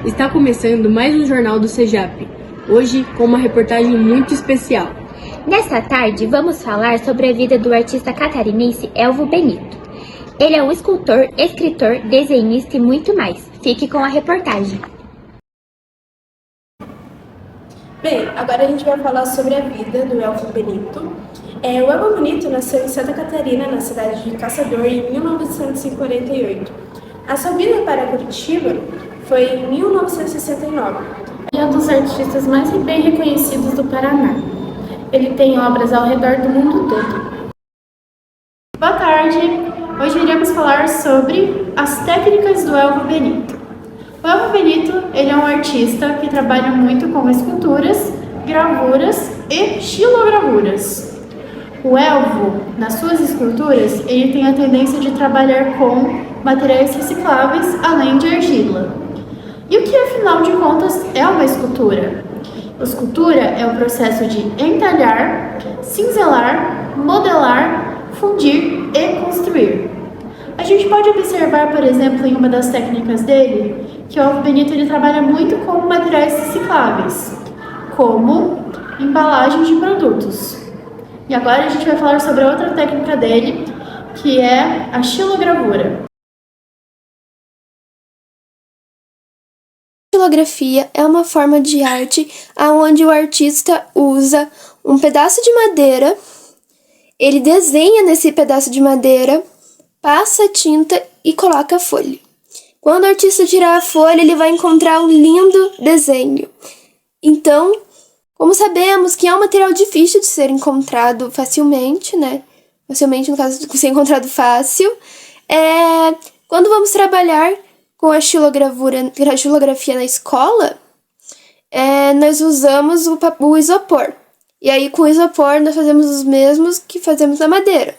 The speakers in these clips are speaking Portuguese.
Está começando mais um Jornal do CEJAP, hoje com uma reportagem muito especial. Nesta tarde, vamos falar sobre a vida do artista catarinense Elvo Benito. Ele é um escultor, escritor, desenhista e muito mais. Fique com a reportagem. Bem, agora a gente vai falar sobre a vida do Elvo Benito. O Elvo Benito nasceu em Santa Catarina, na cidade de Caçador, em 1948. A sua vida para Curitiba foi em 1969. Ele é um dos artistas mais bem reconhecidos do Paraná. Ele tem obras ao redor do mundo todo. Boa tarde! Hoje iremos falar sobre as técnicas do Elvo Benito. O Elvo Benito, ele é um artista que trabalha muito com esculturas, gravuras e xilogravuras. O Elvo, nas suas esculturas, ele tem a tendência de trabalhar com materiais recicláveis, além de argila. E o que, afinal de contas, é uma escultura? A escultura é o processo de entalhar, cinzelar, modelar, fundir e construir. A gente pode observar, por exemplo, em uma das técnicas dele, que o Elvo Benito ele trabalha muito com materiais recicláveis, como embalagem de produtos. E agora a gente vai falar sobre a outra técnica dele, que é a xilogravura. A xilografia é uma forma de arte onde o artista usa um pedaço de madeira, ele desenha nesse pedaço de madeira, passa a tinta e coloca a folha. Quando o artista tirar a folha, ele vai encontrar um lindo desenho. Então, como sabemos que é um material difícil de ser encontrado facilmente, né? Facilmente, no caso de ser encontrado fácil, quando vamos trabalhar com a xilografia na escola, nós usamos o isopor. E aí, com o isopor, nós fazemos os mesmos que fazemos na madeira.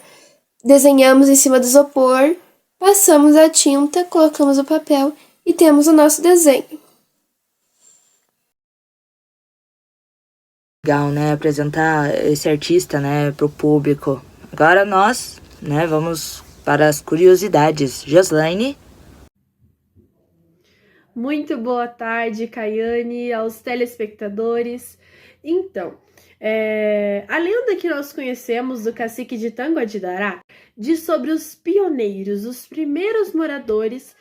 Desenhamos em cima do isopor, passamos a tinta, colocamos o papel e temos o nosso desenho. Legal, né? Apresentar esse artista, né, para o público. Agora nós, né, vamos para as curiosidades. Joslaine. Muito boa tarde, Caiane, aos telespectadores. Então, a lenda que nós conhecemos do cacique de Tanguadará diz sobre os pioneiros, os primeiros moradores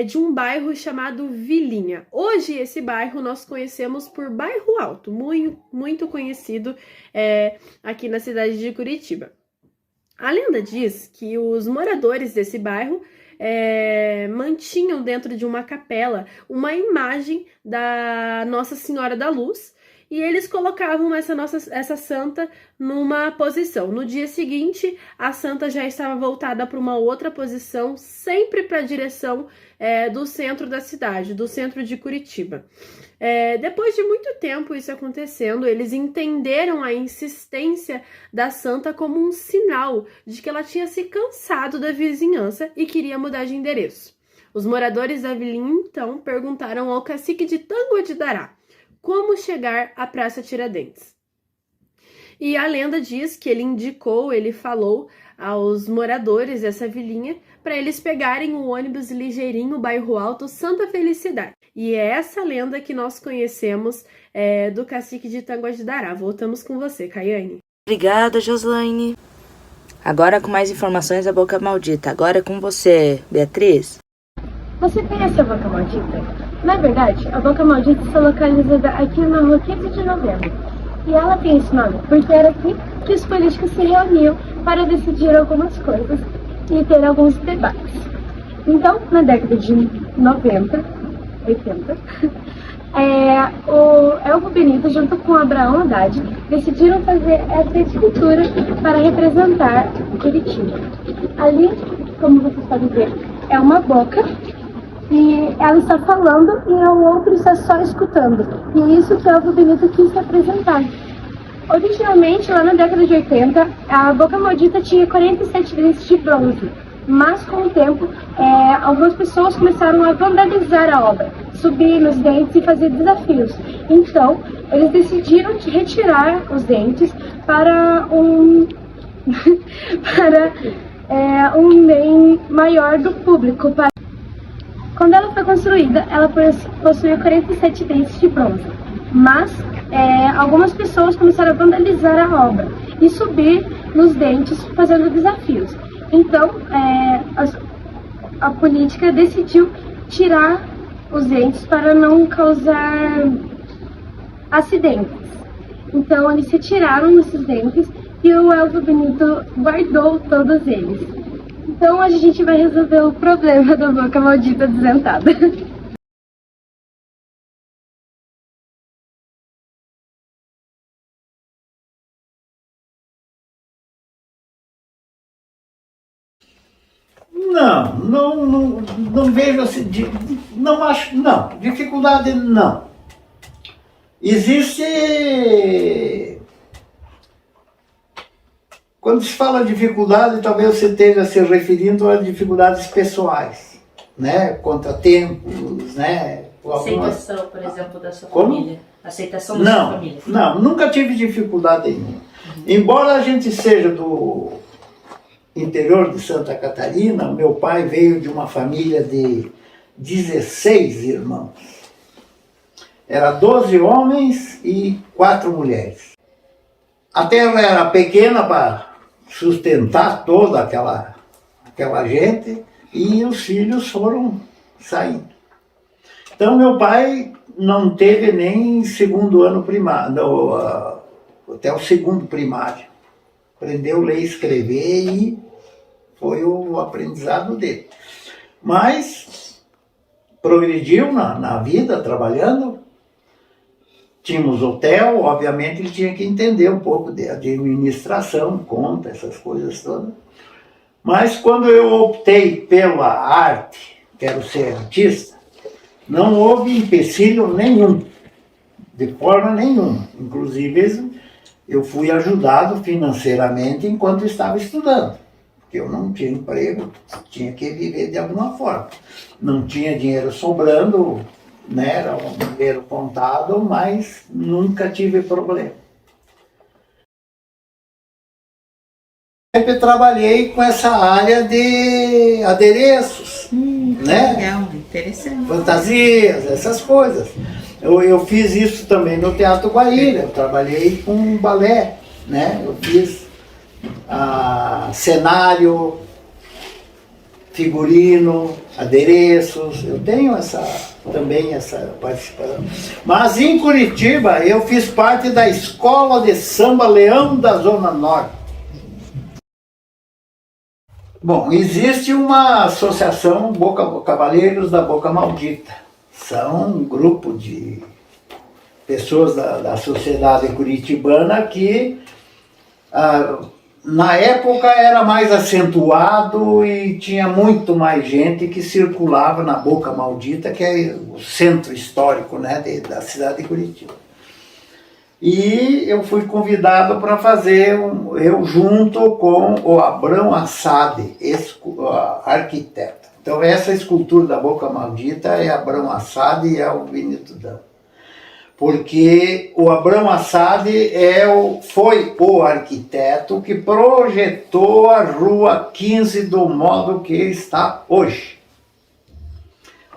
de um bairro chamado Vilinha. Hoje, esse bairro nós conhecemos por Bairro Alto, muito conhecido aqui na cidade de Curitiba. A lenda diz que os moradores desse bairro mantinham dentro de uma capela uma imagem da Nossa Senhora da Luz, e eles colocavam essa santa numa posição. No dia seguinte, a santa já estava voltada para uma outra posição, sempre para a direção do centro da cidade, do centro de Curitiba. Depois de muito tempo isso acontecendo, eles entenderam a insistência da santa como um sinal de que ela tinha se cansado da vizinhança e queria mudar de endereço. Os moradores da vilinha, então, perguntaram ao cacique de Tanguadará como chegar à Praça Tiradentes. E a lenda diz que ele falou aos moradores dessa vilinha para eles pegarem o ônibus ligeirinho Bairro Alto Santa Felicidade. E é essa lenda que nós conhecemos do cacique de Tanguadará. Voltamos com você, Caiane. Obrigada, Joslaine. Agora com mais informações da Boca Maldita. Agora é com você, Beatriz. Você conhece a Boca Maldita? Na verdade, a Boca Maldita está localizada aqui na rua 15 de novembro. E ela tem esse nome porque era aqui que os políticos se reuniam para decidir algumas coisas e ter alguns debates. Então, na década de 80, o Elvo Benito, junto com Abraão Haddad, decidiram fazer essa escultura para representar Curitiba. Ali, como vocês podem ver, é uma boca e ela está falando e o outro está só escutando. E é isso que o Elvo Benito quis representar. Originalmente, lá na década de 80, a Boca Maldita tinha 47 dentes de bronze. Mas, com o tempo, algumas pessoas começaram a vandalizar a obra, subir nos dentes e fazer desafios. Então, eles decidiram retirar os dentes para um bem maior do público. Quando ela foi construída, ela possuía 47 dentes de bronze, mas algumas pessoas começaram a vandalizar a obra e subir nos dentes fazendo desafios. Então, a política decidiu tirar os dentes para não causar acidentes. Então, eles retiraram esses dentes e o Elvio Benito guardou todos eles. Então, hoje a gente vai resolver o problema da boca maldita desdentada. Não vejo assim, não acho, não, dificuldade não. Existe, quando se fala dificuldade, talvez você esteja se referindo a dificuldades pessoais, né, contratempos, né. Aceitação, por exemplo, da sua Como? família. Aceitação da sua família. Não, nunca tive dificuldade nenhuma. Embora a gente seja do interior de Santa Catarina, meu pai veio de uma família de 16 irmãos. Era 12 homens e 4 mulheres. A terra era pequena para sustentar toda aquela gente e os filhos foram saindo. Então meu pai não teve nem segundo ano primário, até o segundo primário. Aprendeu a ler e escrever e foi o aprendizado dele. Mas progrediu na vida, trabalhando. Tínhamos hotel, obviamente ele tinha que entender um pouco de administração, conta, essas coisas todas. Mas quando eu optei pela arte, quero ser artista, não houve empecilho nenhum, de forma nenhuma. Inclusive, eu fui ajudado financeiramente enquanto estava estudando, porque eu não tinha emprego, tinha que viver de alguma forma. Não tinha dinheiro sobrando, né, era um dinheiro contado, mas nunca tive problema. Sempre trabalhei com essa área de adereços, né? Legal, interessante. Fantasias, essas coisas. Eu fiz isso também no Teatro Guaíra, eu trabalhei com balé, né? Eu fiz cenário, figurino, adereços, eu tenho também essa participação. Mas em Curitiba eu fiz parte da Escola de Samba Leão da Zona Norte. Bom, existe uma associação Cavaleiros da Boca Maldita. São um grupo de pessoas da sociedade curitibana que na época era mais acentuado e tinha muito mais gente que circulava na Boca Maldita, que é o centro histórico, né, da cidade de Curitiba. E eu fui convidado para fazer, eu junto com o Abrão Assad, arquiteto. Então essa escultura da Boca Maldita é Abrão Assad e é o Benito Damo. Porque o Abrão Assad foi o arquiteto que projetou a Rua 15 do modo que está hoje.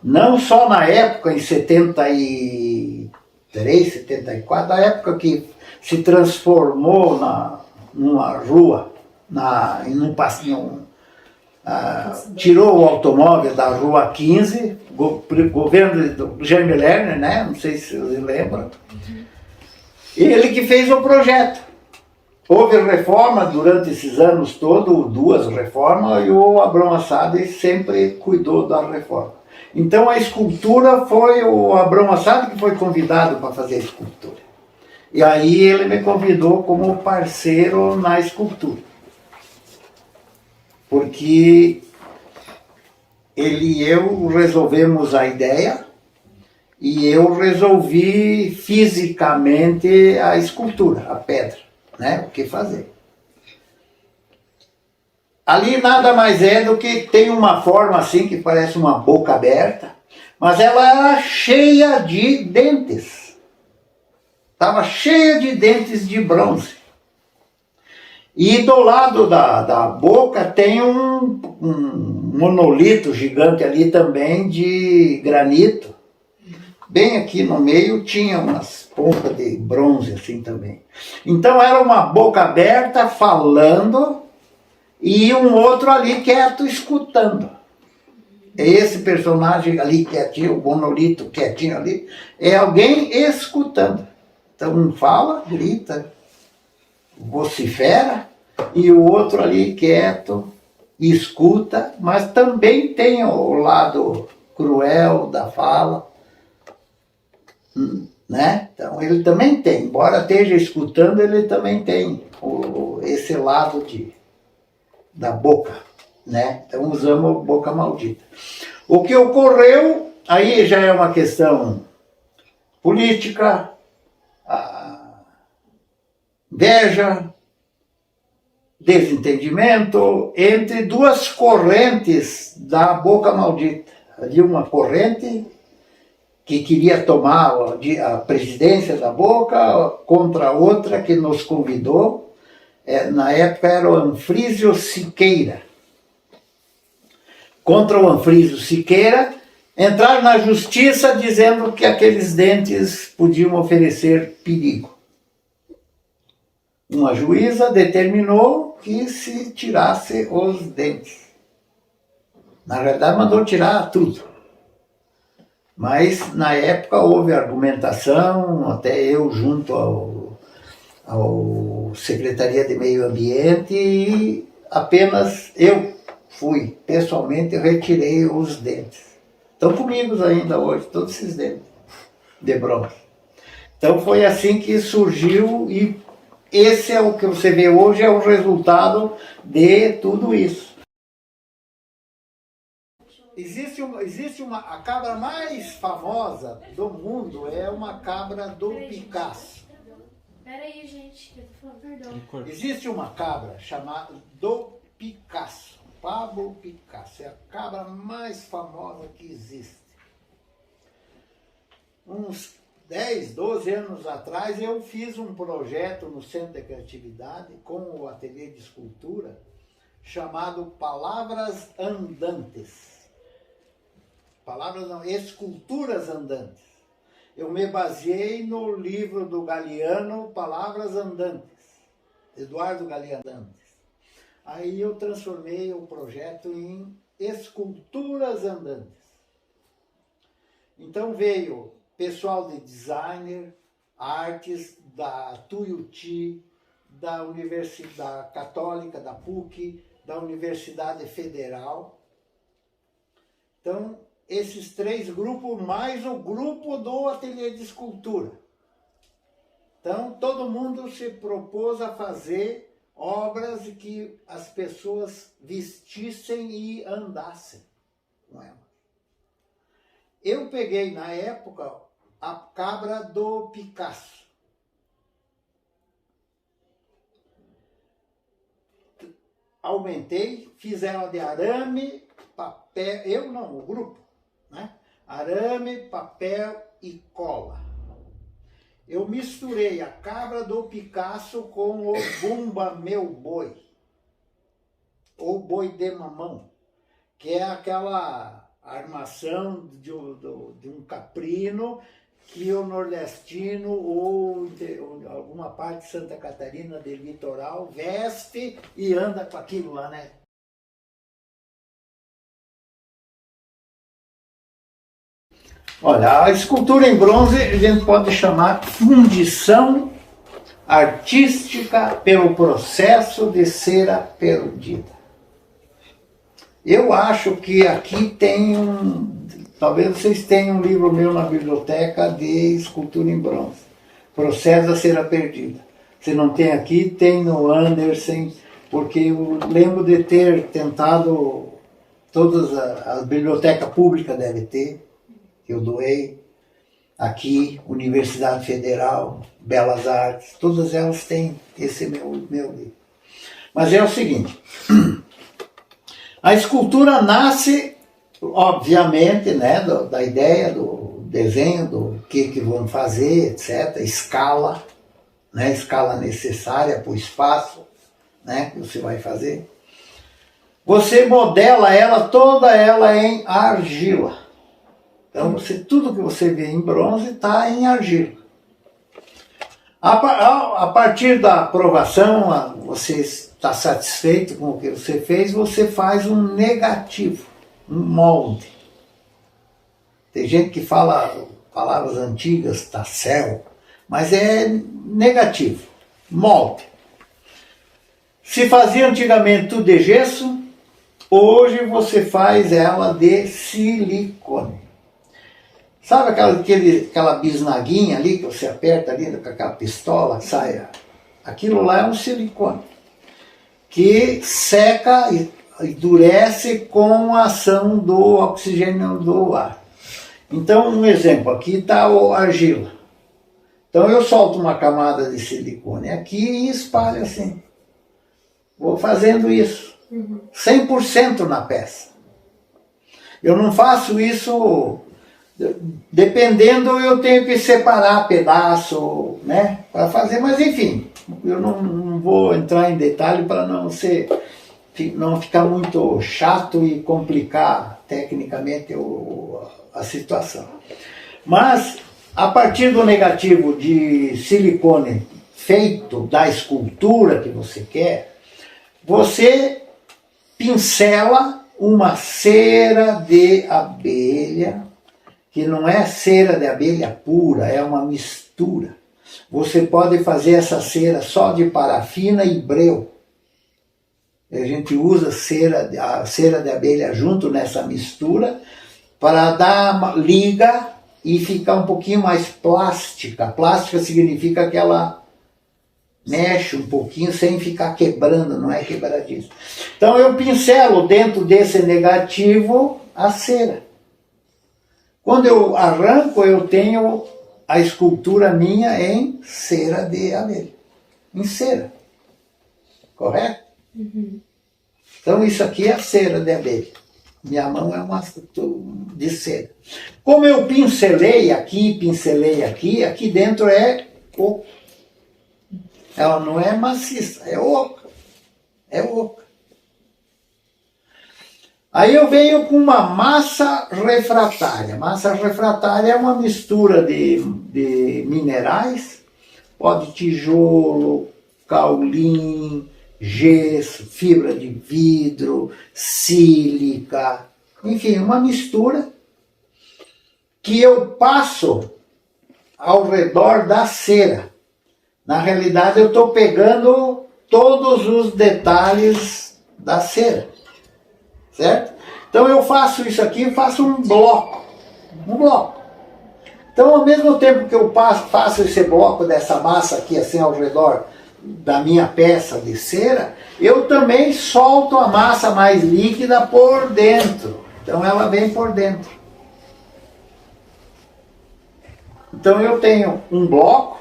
Não só na época, em 73, 74, na época que se transformou numa rua, num passeio, tirou o automóvel da Rua 15, governo do Jaime Lerner, né? Não sei se você lembra. Ele que fez o projeto. Houve reforma durante esses anos todos, 2 reformas, e o Abrão Assad sempre cuidou da reforma. Então a escultura foi o Abrão Assad que foi convidado para fazer a escultura. E aí ele me convidou como parceiro na escultura. Porque ele e eu resolvemos a ideia e eu resolvi fisicamente a escultura, a pedra, né? O que fazer. Ali nada mais é do que tem uma forma assim que parece uma boca aberta, mas ela era cheia de dentes. Estava cheia de dentes de bronze. E do lado da boca tem um monolito gigante ali também de granito. Bem aqui no meio tinha umas pontas de bronze assim também. Então era uma boca aberta falando e um outro ali quieto escutando. Esse personagem ali quietinho, o monolito quietinho ali, é alguém escutando. Então um fala, grita, vocifera, e o outro ali quieto, escuta, mas também tem o lado cruel da fala, né? Então ele também tem, embora esteja escutando, ele também tem esse lado da boca, né? Então usamos boca maldita. O que ocorreu, aí já é uma questão política, inveja, desentendimento entre duas correntes da boca maldita. Havia uma corrente que queria tomar a presidência da boca contra outra que nos convidou. Na época era o Anfrísio Siqueira. Contra o Anfrísio Siqueira, entraram na justiça dizendo que aqueles dentes podiam oferecer perigo. Uma juíza determinou que se tirasse os dentes. Na verdade, mandou tirar tudo. Mas, na época, houve argumentação, até eu junto ao Secretaria de Meio Ambiente, e apenas eu fui, pessoalmente, retirei os dentes. Estão comigo ainda hoje, todos esses dentes de bronze. Então, foi assim que surgiu, e esse é o que você vê hoje, é o resultado de tudo isso. A cabra mais famosa do mundo é uma cabra do Picasso. Peraí, gente, eu tô falando, perdão. Existe uma cabra chamada do Picasso, Pablo Picasso. É a cabra mais famosa que existe. Uns 10, 12 anos atrás, eu fiz um projeto no Centro de Criatividade com o Ateliê de Escultura chamado Palavras Andantes. Esculturas Andantes. Eu me baseei no livro do Galeano, Palavras Andantes, Eduardo Galeano Andantes. Aí eu transformei o projeto em Esculturas Andantes. Então veio pessoal de designer, artes da Tuiuti, da Universidade Católica, da PUC, da Universidade Federal. Então, esses três grupos, mais o grupo do Ateliê de Escultura. Então, todo mundo se propôs a fazer obras que as pessoas vestissem e andassem com elas. Eu peguei, na época, a cabra do Picasso. Aumentei, fiz ela de arame, papel, o grupo, né? Arame, papel e cola. Eu misturei a cabra do Picasso com o Bumba Meu Boi, ou Boi de Mamão, que é aquela armação de um caprino que o nordestino ou alguma parte de Santa Catarina do litoral veste e anda com aquilo lá, né? Olha, a escultura em bronze a gente pode chamar fundição artística pelo processo de cera perdida. Eu acho que aqui tem talvez vocês tenham um livro meu na biblioteca de escultura em bronze, Processo da Cera Perdida. Se não tem aqui, tem no Anderson, porque eu lembro de ter tentado, todas a biblioteca pública deve ter, que eu doei, aqui, Universidade Federal, Belas Artes, todas elas têm esse meu livro. Mas é o seguinte, a escultura nasce, obviamente, né, da ideia do desenho, do que vão fazer, etc., escala, né, escala necessária para o espaço, né, que você vai fazer, você modela ela, toda ela em argila. Então, tudo que você vê em bronze está em argila. A partir da aprovação, você está satisfeito com o que você fez, você faz um negativo, um molde. Tem gente que fala palavras antigas, tacel, mas é negativo, molde. Se fazia antigamente tudo de gesso, hoje você faz ela de silicone. Sabe aquela bisnaguinha ali que você aperta ali com aquela pistola que sai? Aquilo lá é um silicone que seca e endurece com a ação do oxigênio do ar. Então, um exemplo, aqui está a argila. Então eu solto uma camada de silicone aqui e espalho assim. Vou fazendo isso, 100% na peça. Eu não faço isso... Dependendo, eu tenho que separar pedaço, né, para fazer, mas enfim, eu não vou entrar em detalhe para não ficar muito chato e complicar tecnicamente a situação. Mas, a partir do negativo de silicone feito da escultura que você quer, você pincela uma cera de abelha, que não é cera de abelha pura, é uma mistura. Você pode fazer essa cera só de parafina e breu. A gente usa a cera de abelha junto nessa mistura para dar liga e ficar um pouquinho mais plástica. Plástica significa que ela mexe um pouquinho sem ficar quebrando, não é quebradiço. Então eu pincelo dentro desse negativo a cera. Quando eu arranco, eu tenho a escultura minha em cera de abelha. Em cera. Correto? Então isso aqui é a cera de abelha. Minha mão é uma de cera. Como eu pincelei aqui, aqui dentro é oco. Ela não é maciça, é oca. É oca. Aí eu venho com uma massa refratária. Massa refratária é uma mistura de minerais, pode tijolo, caulim, gesso, fibra de vidro, sílica, enfim, uma mistura que eu passo ao redor da cera. Na realidade eu estou pegando todos os detalhes da cera. Certo? Então eu faço isso aqui, faço um bloco. Então ao mesmo tempo que eu faço esse bloco dessa massa aqui assim ao redor da minha peça de cera, eu também solto a massa mais líquida por dentro. Então ela vem por dentro. Então eu tenho um bloco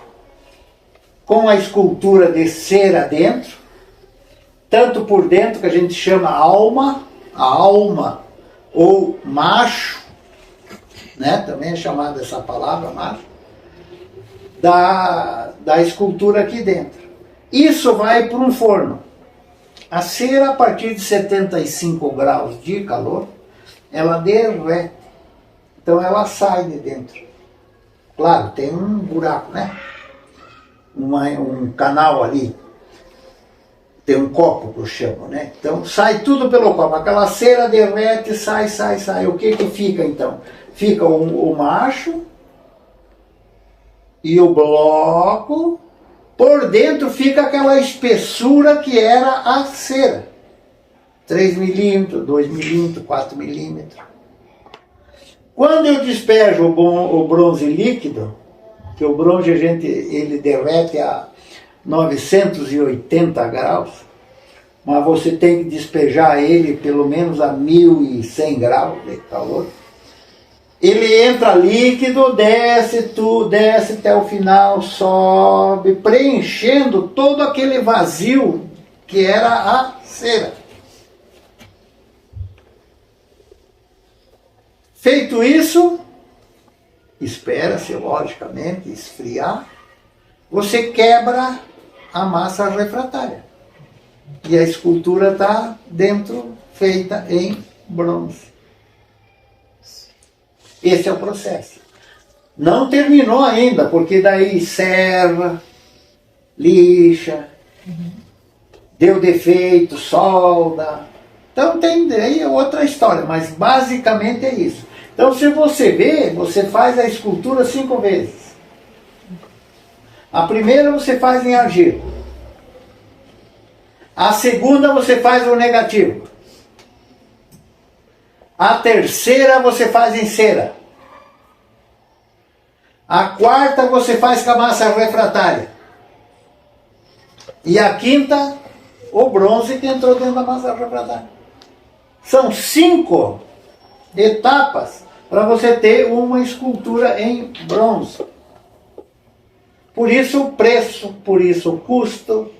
com a escultura de cera dentro, tanto por dentro que a gente chama alma, a alma ou macho, né? Também é chamada essa palavra, macho, da escultura aqui dentro. Isso vai para um forno. A cera, a partir de 75 graus de calor, ela derrete. Então ela sai de dentro. Claro, tem um buraco, né? Um canal ali. Tem um copo que eu chamo, né? Então sai tudo pelo copo. Aquela cera derrete, sai. O que fica então? Fica o macho e o bloco. Por dentro fica aquela espessura que era a cera. 3 milímetros, 2 milímetros, 4 milímetros. Quando eu despejo o bronze líquido, que o bronze ele derrete a 980 graus, mas você tem que despejar ele pelo menos a 1100 graus de calor. Ele entra líquido, desce até o final, sobe, preenchendo todo aquele vazio que era a cera. Feito isso, espera-se, logicamente, esfriar, você quebra a massa refratária. E a escultura está dentro, feita em bronze. Esse é o processo. Não terminou ainda, porque daí serra, lixa, deu defeito, solda. Então tem aí outra história, mas basicamente é isso. Então se você vê, você faz a escultura 5 vezes. A primeira você faz em argila. A segunda você faz o negativo. A terceira você faz em cera. A quarta você faz com a massa refratária. E a quinta, o bronze que entrou dentro da massa refratária. São 5 etapas para você ter uma escultura em bronze. Por isso o preço, por isso o custo.